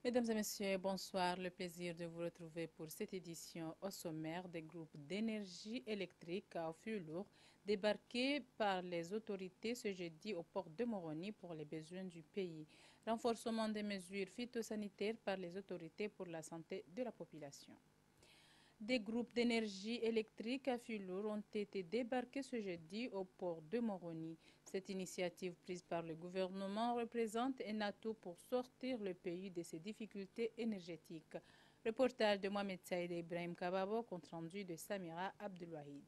Mesdames et messieurs, bonsoir. Le plaisir de vous retrouver pour cette édition au sommaire des groupes d'énergie électrique à flux lourd débarqués par les autorités ce jeudi au port de Moroni pour les besoins du pays. Renforcement des mesures phytosanitaires par les autorités pour la santé de la population. Des groupes d'énergie électrique à flux lourd ont été débarqués ce jeudi au port de Moroni. Cette initiative prise par le gouvernement représente un atout pour sortir le pays de ses difficultés énergétiques. Reportage de Mohamed Saïd et Ibrahim Kababo, compte rendu de Samira Abdelwahid.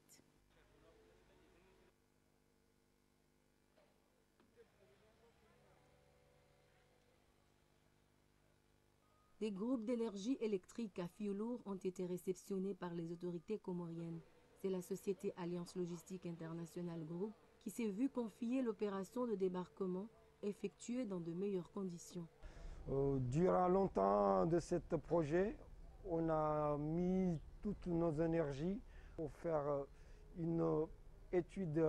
Des groupes d'énergie électrique à fioul lourd ont été réceptionnés par les autorités comoriennes. C'est la société Alliance Logistique Internationale Group qui s'est vue confier l'opération de débarquement effectuée dans de meilleures conditions. Durant longtemps de ce projet, on a mis toutes nos énergies pour faire une étude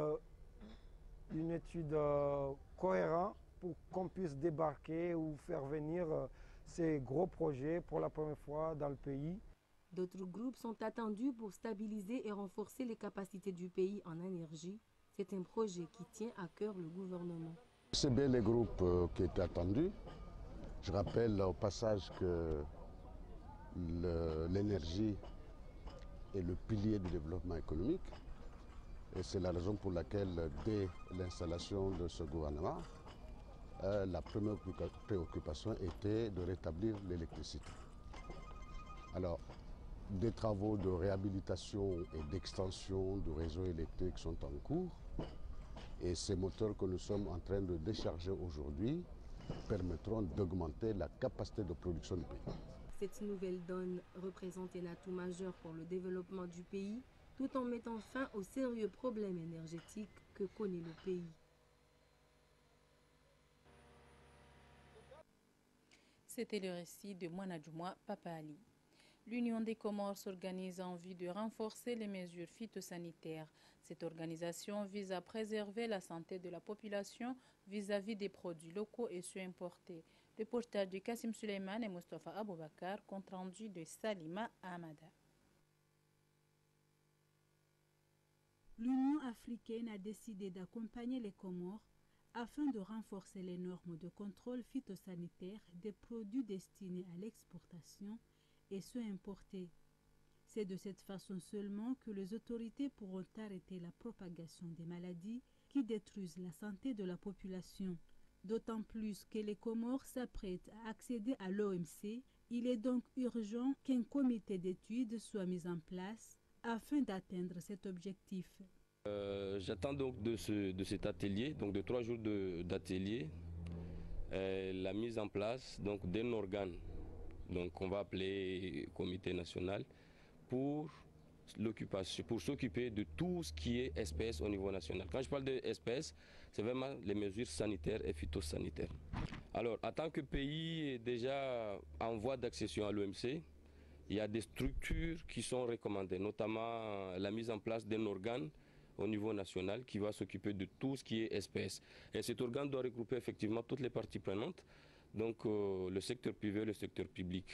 cohérente pour qu'on puisse débarquer ou faire venir ces gros projets pour la première fois dans le pays. D'autres groupes sont attendus pour stabiliser et renforcer les capacités du pays en énergie. C'est un projet qui tient à cœur le gouvernement. C'est bien les groupes qui étaient attendus. Je rappelle au passage que l'énergie est le pilier du développement économique. Et c'est la raison pour laquelle, dès l'installation de ce gouvernement, la première préoccupation était de rétablir l'électricité. Alors, des travaux de réhabilitation et d'extension du réseau électrique sont en cours. Et ces moteurs que nous sommes en train de décharger aujourd'hui permettront d'augmenter la capacité de production du pays. Cette nouvelle donne représente un atout majeur pour le développement du pays, tout en mettant fin aux sérieux problèmes énergétiques que connaît le pays. C'était le récit de Mouanadjouma Papa Ali. L'Union des Comores s'organise en vue de renforcer les mesures phytosanitaires. Cette organisation vise à préserver la santé de la population vis-à-vis des produits locaux et ceux importés. Reportage de Kassim Suleiman et Mustafa Aboubakar, compte rendu de Salima Ahmada. L'Union africaine a décidé d'accompagner les Comores afin de renforcer les normes de contrôle phytosanitaire des produits destinés à l'exportation et ceux importés. C'est de cette façon seulement que les autorités pourront arrêter la propagation des maladies qui détruisent la santé de la population. D'autant plus que les Comores s'apprêtent à accéder à l'OMC, il est donc urgent qu'un comité d'études soit mis en place afin d'atteindre cet objectif. J'attends donc de cet atelier, donc de 3 jours d'atelier, la mise en place d'un organe, donc on va appeler comité national, pour s'occuper de tout ce qui est espèces au niveau national. Quand je parle d'espèces, c'est vraiment les mesures sanitaires et phytosanitaires. Alors, en tant que pays déjà en voie d'accession à l'OMC, il y a des structures qui sont recommandées, notamment la mise en place d'un organe au niveau national qui va s'occuper de tout ce qui est espèces. Et cet organe doit regrouper effectivement toutes les parties prenantes, donc le secteur privé et le secteur public.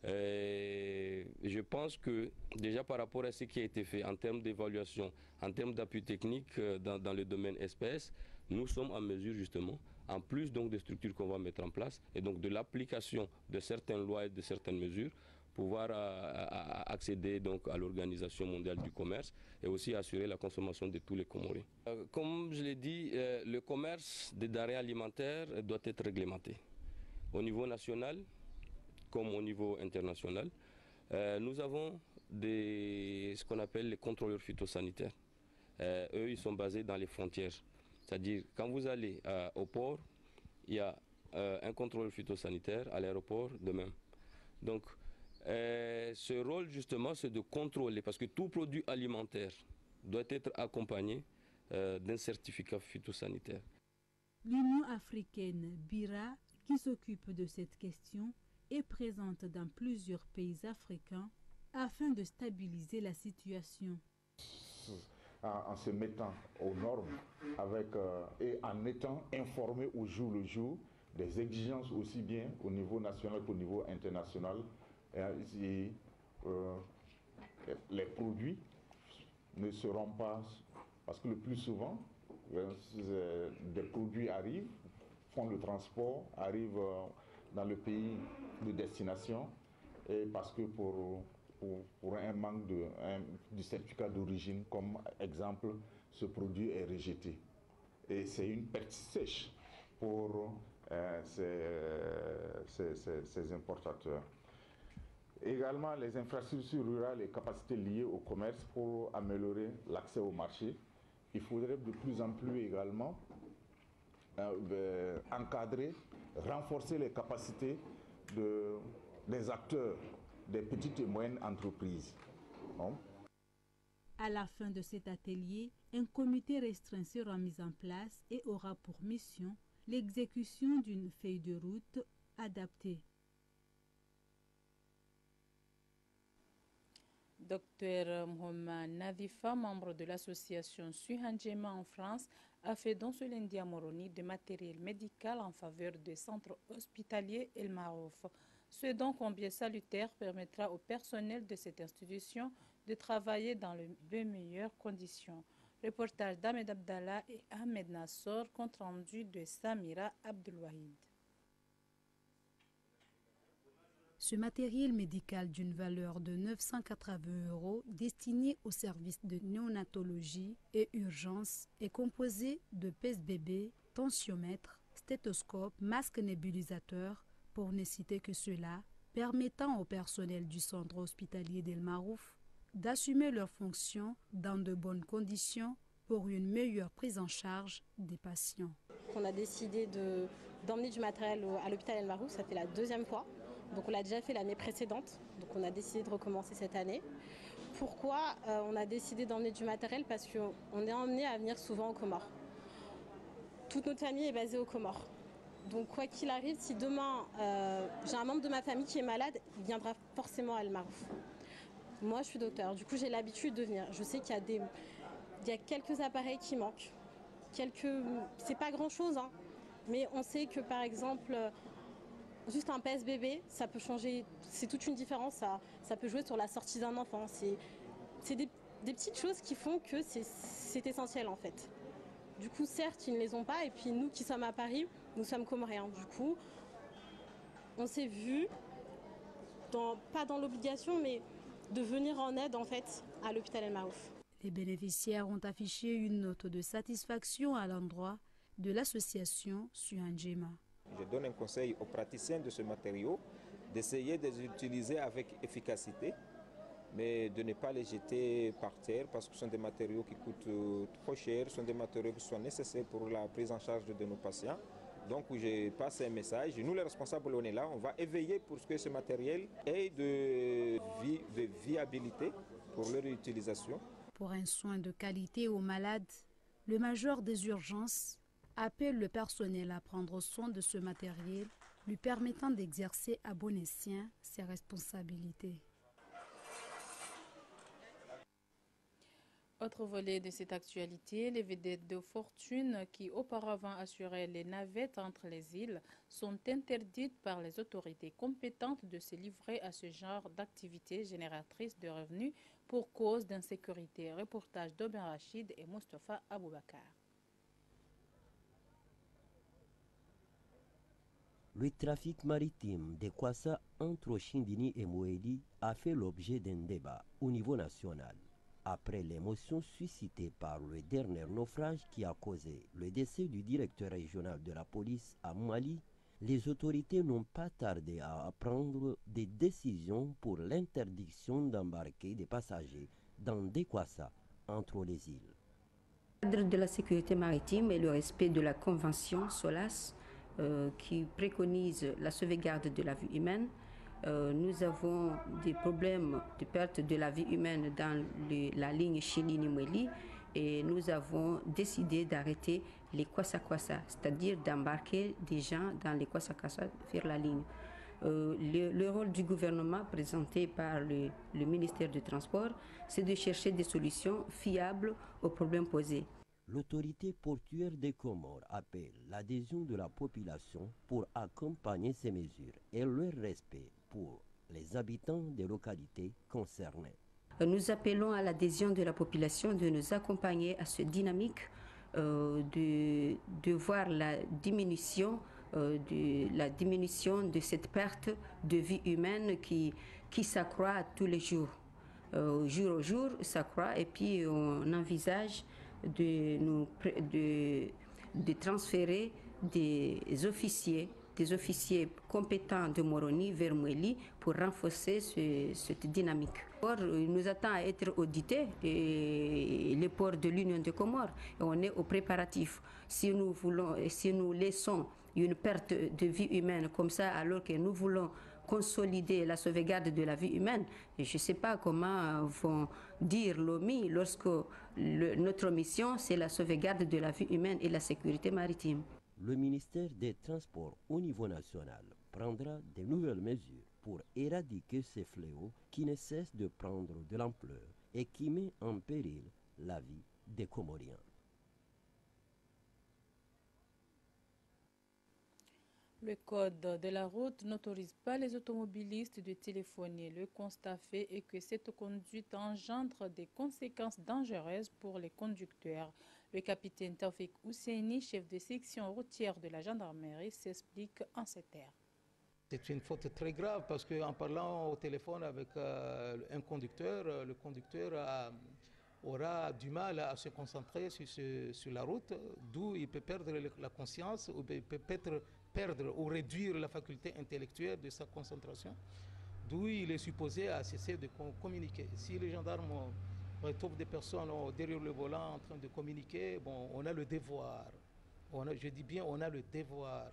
Je pense que déjà par rapport à ce qui a été fait en termes d'évaluation, en termes d'appui technique dans le domaine espèces, nous sommes en mesure justement, en plus donc des structures qu'on va mettre en place et donc de l'application de certaines lois et de certaines mesures, pouvoir accéder donc à l'Organisation mondiale du commerce et aussi assurer la consommation de tous les Comoriens. Comme je l'ai dit, le commerce des denrées alimentaires doit être réglementé au niveau national comme au niveau international. Nous avons ce qu'on appelle les contrôleurs phytosanitaires. Eux, ils sont basés dans les frontières. C'est-à-dire, quand vous allez au port, il y a un contrôleur phytosanitaire, à l'aéroport, de même. Donc, ce rôle, justement, c'est de contrôler, parce que tout produit alimentaire doit être accompagné d'un certificat phytosanitaire. L'Union africaine, BIRA, qui s'occupe de cette question, est présente dans plusieurs pays africains afin de stabiliser la situation. En se mettant aux normes et en étant informé au jour le jour des exigences aussi bien au niveau national qu'au niveau international. Et les produits ne seront pas, parce que le plus souvent, des produits arrivent, font le transport, arrivent dans le pays de destination, et parce que pour un manque du certificat d'origine, comme exemple, ce produit est rejeté. Et c'est une perte sèche pour ces importateurs. Également, les infrastructures rurales et capacités liées au commerce pour améliorer l'accès au marché. Il faudrait de plus en plus également encadrer, renforcer les capacités des acteurs, des petites et moyennes entreprises. Non? À la fin de cet atelier, un comité restreint sera mis en place et aura pour mission l'exécution d'une feuille de route adaptée. Dr Mohamed Nadifa, membre de l'association Suhanjema en France, a fait don ce lundi à Moroni de matériel médical en faveur des centres hospitaliers El Marouf. Ce don combien salutaire permettra au personnel de cette institution de travailler dans de meilleures conditions. Reportage d'Ahmed Abdallah et Ahmed Nassor, compte rendu de Samira Abdelwahid. Ce matériel médical d'une valeur de 980 € destiné au service de néonatologie et urgence est composé de pèse-bébé, tensiomètre, stéthoscope, masque nébulisateur, pour ne citer que cela, permettant au personnel du centre hospitalier d'El Marouf d'assumer leurs fonctions dans de bonnes conditions pour une meilleure prise en charge des patients. On a décidé d'emmener du matériel à l'hôpital El Marouf, ça fait la deuxième fois. Donc on l'a déjà fait l'année précédente, donc on a décidé de recommencer cette année. Pourquoi on a décidé d'emmener du matériel? Parce qu'on est emmené à venir souvent aux Comores. Toute notre famille est basée aux Comores. Donc quoi qu'il arrive, si demain j'ai un membre de ma famille qui est malade, il viendra forcément à El Marouf. Moi je suis docteur, du coup j'ai l'habitude de venir. Je sais qu'il y a quelques appareils qui manquent. C'est pas grand chose, hein, mais on sait que par exemple, juste un pèse-bébé, ça peut changer, c'est toute une différence, ça peut jouer sur la sortie d'un enfant. C'est des petites choses qui font que c'est essentiel en fait. Du coup, certes, ils ne les ont pas, et puis nous qui sommes à Paris, nous sommes comoriens. Du coup, on s'est vu, pas dans l'obligation, mais de venir en aide en fait à l'hôpital El Marouf. Les bénéficiaires ont affiché une note de satisfaction à l'endroit de l'association Suhanjema. Je donne un conseil aux praticiens de ce matériau d'essayer de les utiliser avec efficacité, mais de ne pas les jeter par terre parce que ce sont des matériaux qui coûtent trop cher, ce sont des matériaux qui sont nécessaires pour la prise en charge de nos patients. Donc je passe un message, nous les responsables on est là, on va éveiller pour que ce matériel ait de viabilité pour leur utilisation. Pour un soin de qualité aux malades, le major des urgences appelle le personnel à prendre soin de ce matériel, lui permettant d'exercer à bon escient ses responsabilités. Autre volet de cette actualité, les vedettes de fortune qui auparavant assuraient les navettes entre les îles sont interdites par les autorités compétentes de se livrer à ce genre d'activité génératrice de revenus pour cause d'insécurité. Reportage d'Oben Rachid et Mustafa Aboubakar. Le trafic maritime des Kwassa entre Chindini et Moéli a fait l'objet d'un débat au niveau national. Après l'émotion suscitée par le dernier naufrage qui a causé le décès du directeur régional de la police à Mali, les autorités n'ont pas tardé à prendre des décisions pour l'interdiction d'embarquer des passagers dans des Kwassa entre les îles. Le cadre de la sécurité maritime et le respect de la convention SOLAS qui préconise la sauvegarde de la vie humaine. Nous avons des problèmes de perte de la vie humaine dans la ligne Chindini-Moéli et nous avons décidé d'arrêter les Kwassa-Kwassa, c'est-à-dire d'embarquer des gens dans les Kwassa-Kwassa vers la ligne. Le rôle du gouvernement présenté par le ministère du Transport, c'est de chercher des solutions fiables aux problèmes posés. L'autorité portuaire des Comores appelle l'adhésion de la population pour accompagner ces mesures et leur respect pour les habitants des localités concernées. Nous appelons à l'adhésion de la population de nous accompagner à cette dynamique de voir la diminution de cette perte de vie humaine qui s'accroît tous les jours. Jour au jour, s'accroît et puis on envisage de transférer des officiers compétents de Moroni vers Mouéli pour renforcer cette dynamique. Il nous attend à être audité et les ports de l'Union des Comores. Et on est aux préparatifs. Si nous laissons une perte de vie humaine comme ça, alors que nous voulons consolider la sauvegarde de la vie humaine, je ne sais pas comment vont dire l'OMI lorsque notre mission, c'est la sauvegarde de la vie humaine et la sécurité maritime. Le ministère des Transports au niveau national prendra de nouvelles mesures pour éradiquer ces fléaux qui ne cessent de prendre de l'ampleur et qui mettent en péril la vie des Comoriens. Le code de la route n'autorise pas les automobilistes de téléphoner. Le constat fait est que cette conduite engendre des conséquences dangereuses pour les conducteurs. Le capitaine Taufik Ousseini, chef de section routière de la gendarmerie, s'explique en ces termes. C'est une faute très grave parce qu'en parlant au téléphone avec un conducteur, le conducteur aura du mal à se concentrer sur la route, d'où il peut perdre la conscience ou il peut perdre ou réduire la faculté intellectuelle de sa concentration, d'où il est supposé à cesser de communiquer. Si les gendarmes retrouvent des personnes derrière le volant en train de communiquer, bon, on a le devoir, je dis bien on a le devoir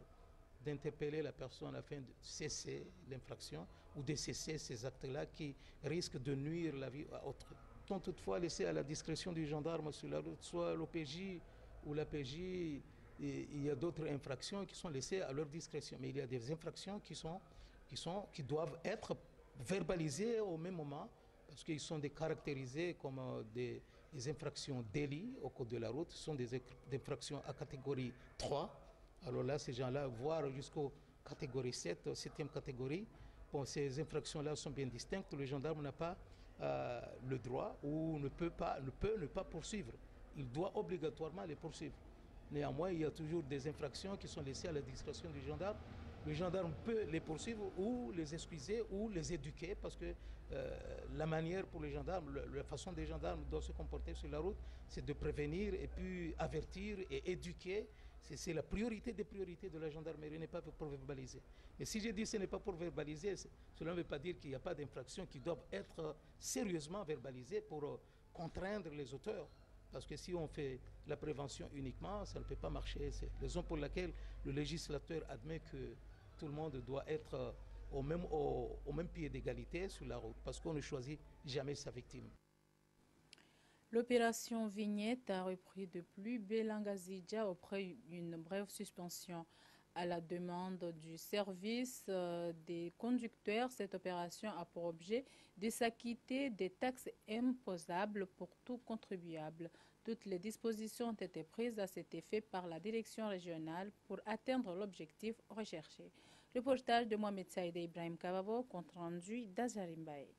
d'interpeller la personne afin de cesser l'infraction ou de cesser ces actes-là qui risquent de nuire la vie à autrui. Ils sont toutefois laissés à la discrétion du gendarme sur la route, soit l'OPJ ou l'APJ. Il y a d'autres infractions qui sont laissées à leur discrétion. Mais il y a des infractions qui doivent être verbalisées au même moment parce qu'ils sont caractérisés comme des infractions délits au code de la route. Ce sont des infractions à catégorie 3. Alors là, ces gens-là, voire jusqu'aux catégories 7, 7e catégorie, bon, ces infractions-là sont bien distinctes. Le gendarme n'a pas le droit ou ne peut ne pas poursuivre. Il doit obligatoirement les poursuivre. Néanmoins, il y a toujours des infractions qui sont laissées à la discrétion du gendarme. Le gendarme peut les poursuivre ou les excuser ou les éduquer parce que la manière pour les gendarmes, la façon des gendarmes doivent se comporter sur la route, c'est de prévenir et puis avertir et éduquer. C'est la priorité des priorités de la gendarmerie, n'est pas pour verbaliser. Mais si je dis que ce n'est pas pour verbaliser, cela ne veut pas dire qu'il n'y a pas d'infractions qui doivent être sérieusement verbalisées pour contraindre les auteurs. Parce que si on fait la prévention uniquement, ça ne peut pas marcher. C'est la raison pour laquelle le législateur admet que tout le monde doit être au même pied d'égalité sur la route, parce qu'on ne choisit jamais sa victime. L'opération Vignette a repris de plus belle en Gazidja après une brève suspension. À la demande du service des conducteurs, cette opération a pour objet de s'acquitter des taxes imposables pour tout contribuable. Toutes les dispositions ont été prises à cet effet par la direction régionale pour atteindre l'objectif recherché. Reportage de Mohamed Saïd et Ibrahim Kavavo, compte rendu d'Azarimbaye.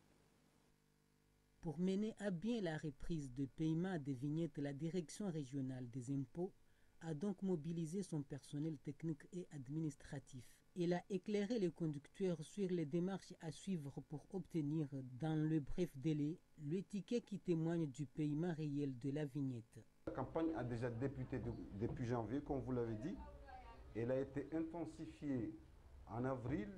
Pour mener à bien la reprise de paiement des vignettes, la direction régionale des impôts a donc mobilisé son personnel technique et administratif. Il a éclairé les conducteurs sur les démarches à suivre pour obtenir, dans le bref délai, le ticket qui témoigne du paiement réel de la vignette. La campagne a déjà débuté depuis janvier, comme vous l'avez dit. Elle a été intensifiée en avril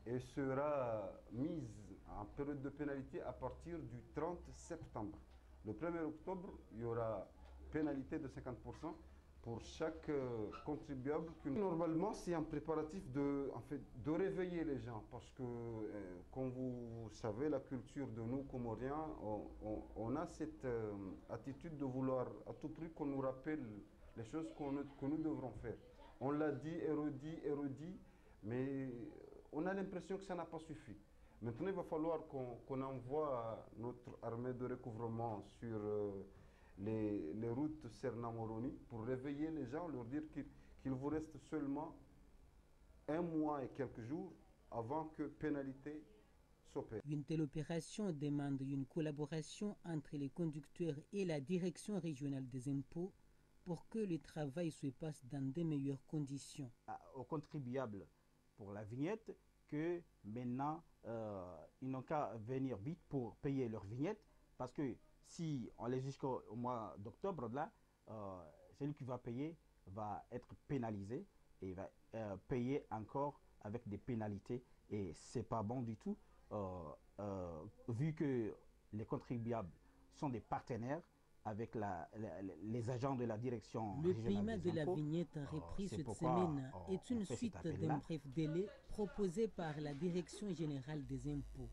et sera mise en période de pénalité à partir du 30 septembre. Le 1er octobre, il y aura pénalité de 50% pour chaque contribuable. Normalement, c'est un préparatif de réveiller les gens parce que, comme vous savez, la culture de nous, Comoriens, on a cette attitude de vouloir à tout prix qu'on nous rappelle les choses que nous devrons faire. On l'a dit et redit, mais on a l'impression que ça n'a pas suffi. Maintenant, il va falloir qu'on envoie notre armée de recouvrement sur les routes Serna-Moroni pour réveiller les gens, leur dire qu'il vous reste seulement 1 mois et quelques jours avant que pénalité s'opère. Une telle opération demande une collaboration entre les conducteurs et la direction régionale des impôts pour que le travail se passe dans de meilleures conditions. Aux contribuables pour la vignette que maintenant, ils n'ont qu'à venir vite pour payer leur vignette, parce que si on les jusqu'au mois d'octobre, là, celui qui va payer va être pénalisé et va payer encore avec des pénalités, et c'est pas bon du tout, vu que les contribuables sont des partenaires avec les agents de la direction Le régionale paiement des de la impôts. vignette repris C'est cette pourquoi semaine est une on fait suite cet appel-là. d'un bref délai proposé par la Direction générale des impôts.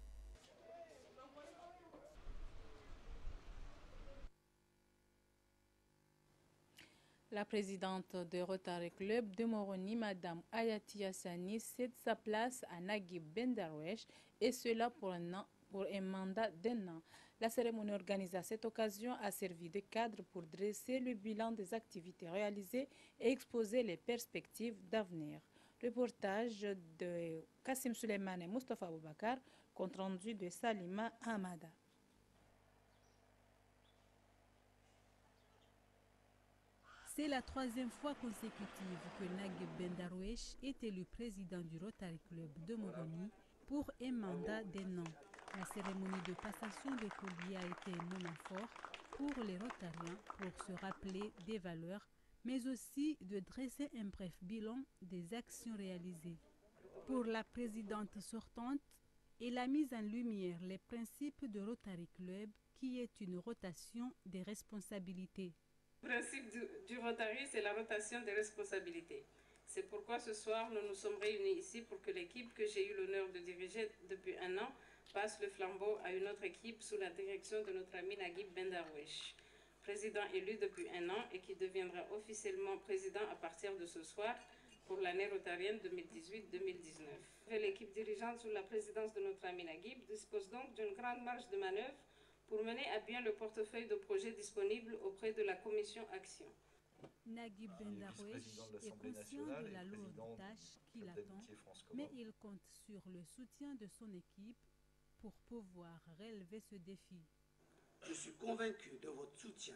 La présidente de Rotary Club de Moroni, Madame Ayati Hassani, cède sa place à Naguib Bendarwesh, et cela pour un mandat d'1 an. La cérémonie organisée à cette occasion a servi de cadre pour dresser le bilan des activités réalisées et exposer les perspectives d'avenir. Reportage de Kassim Suleiman et Mustafa Aboubakar, compte rendu de Salima Hamada. C'est la 3e fois consécutive que Naguib Bendarwesh est élu président du Rotary Club de Moroni pour un mandat d'1 an. La cérémonie de passation des colliers a été un moment fort pour les Rotariens pour se rappeler des valeurs, mais aussi de dresser un bref bilan des actions réalisées. Pour la présidente sortante, elle a mis en lumière les principes de Rotary Club, qui est une rotation des responsabilités. Le principe du Rotary, c'est la rotation des responsabilités. C'est pourquoi ce soir, nous nous sommes réunis ici pour que l'équipe que j'ai eu l'honneur de diriger depuis 1 an passe le flambeau à une autre équipe sous la direction de notre ami Naguib Bendarwesh, président élu depuis 1 an et qui deviendra officiellement président à partir de ce soir pour l'année rotarienne 2018-2019. L'équipe dirigeante sous la présidence de notre ami Naguib dispose donc d'une grande marge de manœuvre pour mener à bien le portefeuille de projets disponibles auprès de la commission Action. Naguib Bendarwesh est conscient de la lourde tâche qu'il attend, mais il compte sur le soutien de son équipe pour pouvoir relever ce défi. Je suis convaincu de votre soutien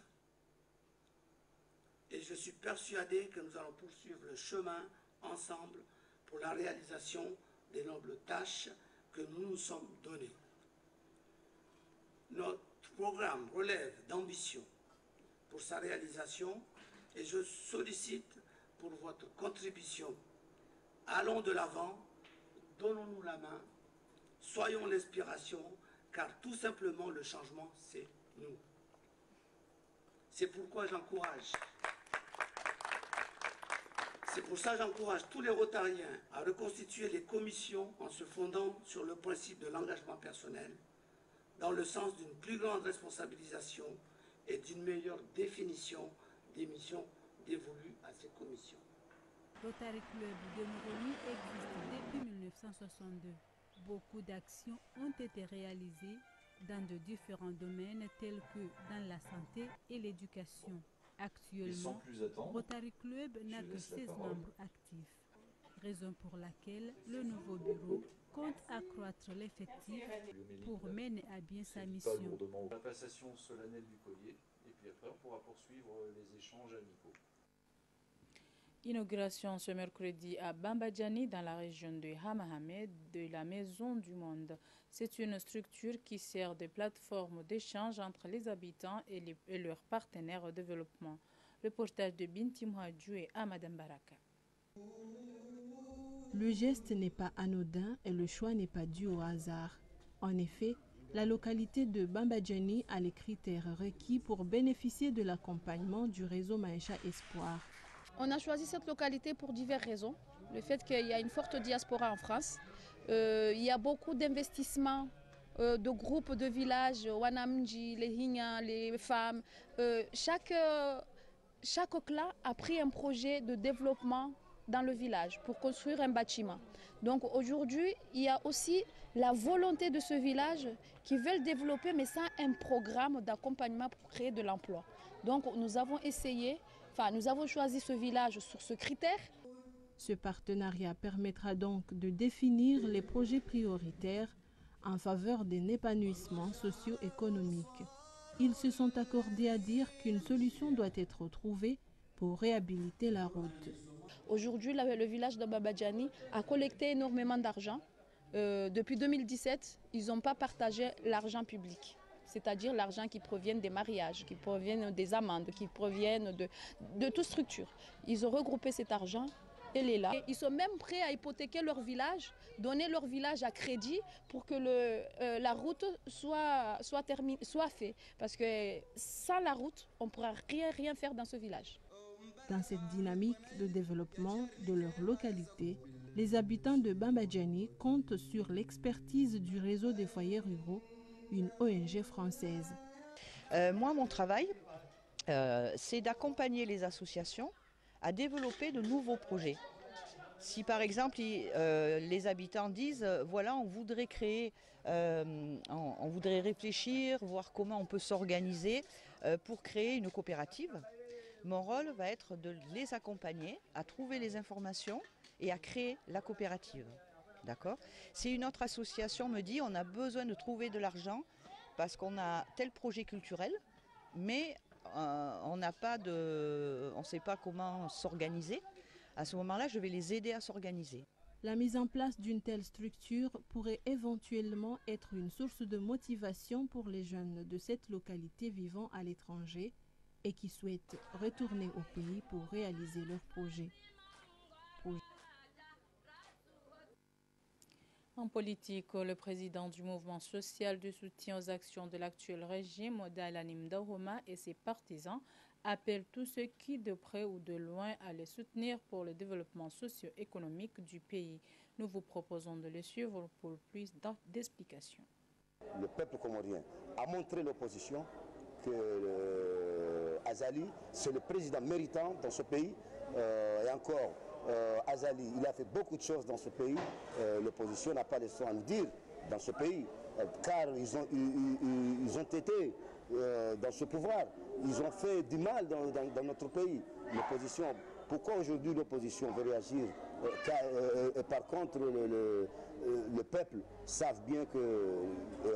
et je suis persuadé que nous allons poursuivre le chemin ensemble pour la réalisation des nobles tâches que nous nous sommes données. Notre programme relève d'ambition pour sa réalisation et je sollicite pour votre contribution. Allons de l'avant, donnons-nous la main, soyons l'inspiration, car tout simplement le changement, c'est nous. C'est pourquoi j'encourage. C'est pour ça que j'encourage tous les Rotariens à reconstituer les commissions en se fondant sur le principe de l'engagement personnel, dans le sens d'une plus grande responsabilisation et d'une meilleure définition des missions dévolues à ces commissions. Rotary Club de Moroni existe depuis 1962. Beaucoup d'actions ont été réalisées dans de différents domaines tels que dans la santé et l'éducation. Actuellement, Rotary Club n'a que 16 membres actifs, raison pour laquelle le nouveau bureau compte accroître l'effectif pour mener à bien sa mission. La passation solennelle du collier, et puis après on pourra poursuivre les échanges amicaux. Inauguration ce mercredi à Bambadjani dans la région de Hamahame de la Maison du Monde. C'est une structure qui sert de plateforme d'échange entre les habitants et leurs partenaires au développement. Reportage de Binti Mouadjou et Amadam Baraka. Le geste n'est pas anodin et le choix n'est pas dû au hasard. En effet, la localité de Bambadjani a les critères requis pour bénéficier de l'accompagnement du réseau Maïcha Espoir. On a choisi cette localité pour diverses raisons. Le fait qu'il y a une forte diaspora en France, il y a beaucoup d'investissements de groupes de villages, Wanamji, les Higna, les femmes. Chaque clan a pris un projet de développement dans le village pour construire un bâtiment. Donc aujourd'hui, il y a aussi la volonté de ce village qui veut le développer, mais sans un programme d'accompagnement pour créer de l'emploi. Donc nous avons choisi ce village sur ce critère. Ce partenariat permettra donc de définir les projets prioritaires en faveur d'un épanouissement socio-économique. Ils se sont accordés à dire qu'une solution doit être trouvée pour réhabiliter la route. Aujourd'hui, le village de Bambadjani a collecté énormément d'argent. Depuis 2017, ils n'ont pas partagé l'argent public, c'est-à-dire l'argent qui provient des mariages, qui provient des amendes, qui proviennent de toute structure. Ils ont regroupé cet argent. Elle est là. Ils sont même prêts à hypothéquer leur village, donner leur village à crédit pour que la route soit faite. Parce que sans la route, on ne pourra rien faire dans ce village. Dans cette dynamique de développement de leur localité, les habitants de Bambadjani comptent sur l'expertise du réseau des foyers ruraux, une ONG française. Moi, mon travail, c'est d'accompagner les associations à développer de nouveaux projets. Si par exemple les habitants disent voilà, on voudrait créer, on voudrait réfléchir, voir comment on peut s'organiser pour créer une coopérative, mon rôle va être de les accompagner à trouver les informations et à créer la coopérative. D'accord ? Si une autre association me dit on a besoin de trouver de l'argent parce qu'on a tel projet culturel, mais on n'a pas on ne sait pas comment s'organiser. À ce moment-là, je vais les aider à s'organiser. La mise en place d'une telle structure pourrait éventuellement être une source de motivation pour les jeunes de cette localité vivant à l'étranger et qui souhaitent retourner au pays pour réaliser leurs projets. En politique, le président du mouvement social de soutien aux actions de l'actuel régime, Moda Lanim Dahoma, et ses partisans appellent tous ceux qui, de près ou de loin, à les soutenir pour le développement socio-économique du pays. Nous vous proposons de le suivre pour plus d'explications. Le peuple comorien a montré l'opposition que Azali, c'est le président méritant dans ce pays, et encore. Azali, il a fait beaucoup de choses dans ce pays. L'opposition n'a pas le son à nous dire dans ce pays, car ils ont été dans ce pouvoir. Ils ont fait du mal dans notre pays. L'opposition, pourquoi aujourd'hui l'opposition veut réagir et par contre le peuple savent bien que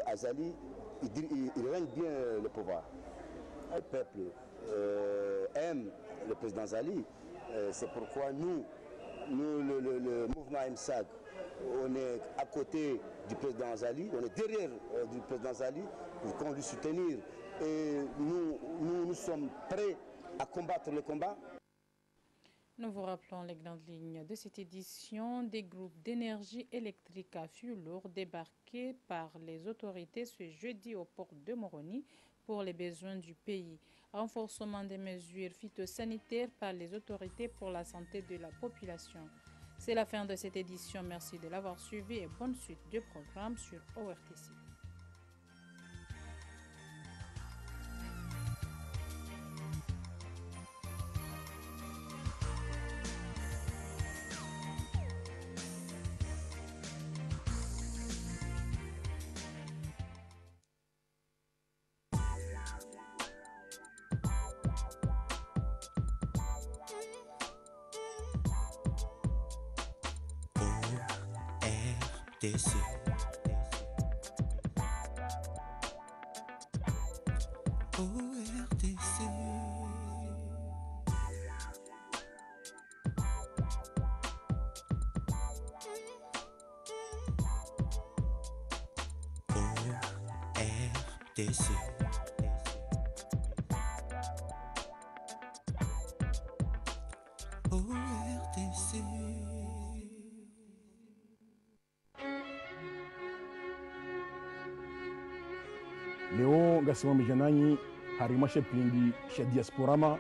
Azali, il règne bien le pouvoir. Le peuple aime le président Azali. C'est pourquoi nous, le mouvement MSAG, on est à côté du président Azali, on est derrière du président Azali pour qu'on lui soutenir. Et nous sommes prêts à combattre le combat. Nous vous rappelons les grandes lignes de cette édition. Des groupes d'énergie électrique à fût lourd débarqués par les autorités ce jeudi au port de Moroni pour les besoins du pays. Renforcement des mesures phytosanitaires par les autorités pour la santé de la population. C'est la fin de cette édition. Merci de l'avoir suivi et bonne suite de programme sur ORTC. ORTC. ORTC. ORTC. leo ngasimama jananyi harima shepindi sha diasporama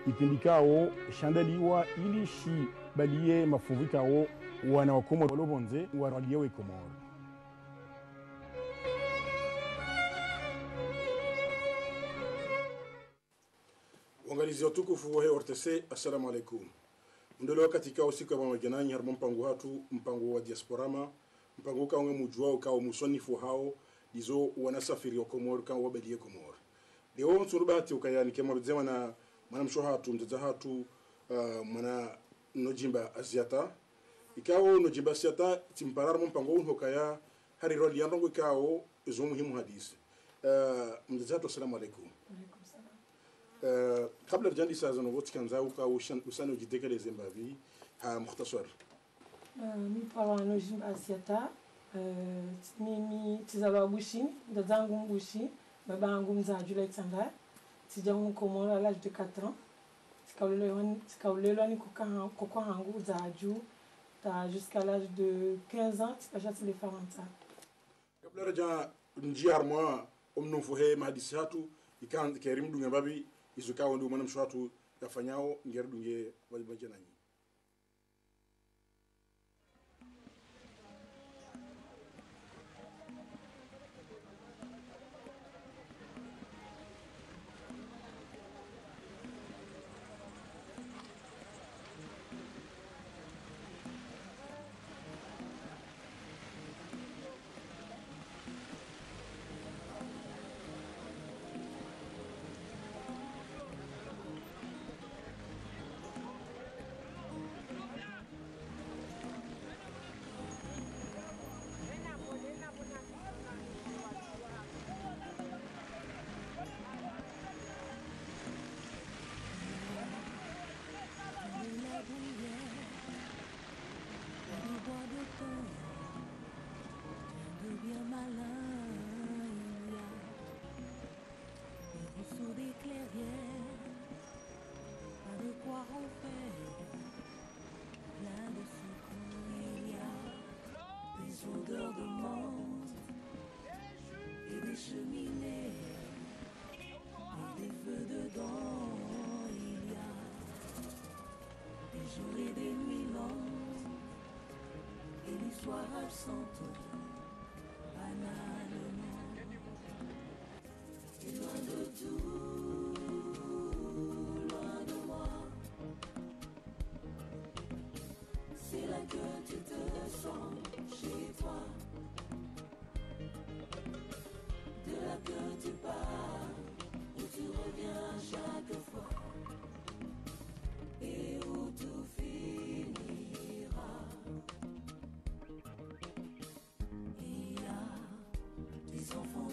ipindi kawo shandaliwa ili shi baliye mafuvi kawo wana wakomo walobonze waraliyewe komoro. Waangalizi watukufu wa ORTC, assalamu alaikum. ndolo katika usiku wa majanani harmo mpango hatu mpango wa diasporama mpango kaunga mujua ukawa musonifu hao dizo wanasafiri wa Komoro kan wabelie Komoro leo nsurubati ukayani kema bzema na mana msho hatu mtaza hatu mana nojimba aziata ikawo nojimba aziata timparar mpango unhokaya hari roli yanrongo ikawo izo muhimu hadisi mtaza hatu assalamu alaikum. قبل رجال سازن وقت كان زاوكا وسانو جدك لزمبابي ها مختصر mi parano jim asiata mimi tizaba bushi ndazangu bushi babangu mzaju la tsanga tijangu Komoro à l'âge de 4 ans tikaulelo ni kokwa hangu zaju ta jusqu'à l'âge de 15 ans tikajati les faransa قبل رجال نجي harmoa omno fuhe mahadisatu ikan kerim dunga babi izuka wondu manam shwatu yafanyao ngere dunge wajibanjanani Odeurs de menthe et des cheminées et des feux dedans. Il y a des jours et des nuits longues et l'histoire absente banalement. Et loin de tout, loin de moi, c'est là que tu te sens chez toi, de là que tu pars, où tu reviens chaque fois, et où tout finira. Il y a des enfants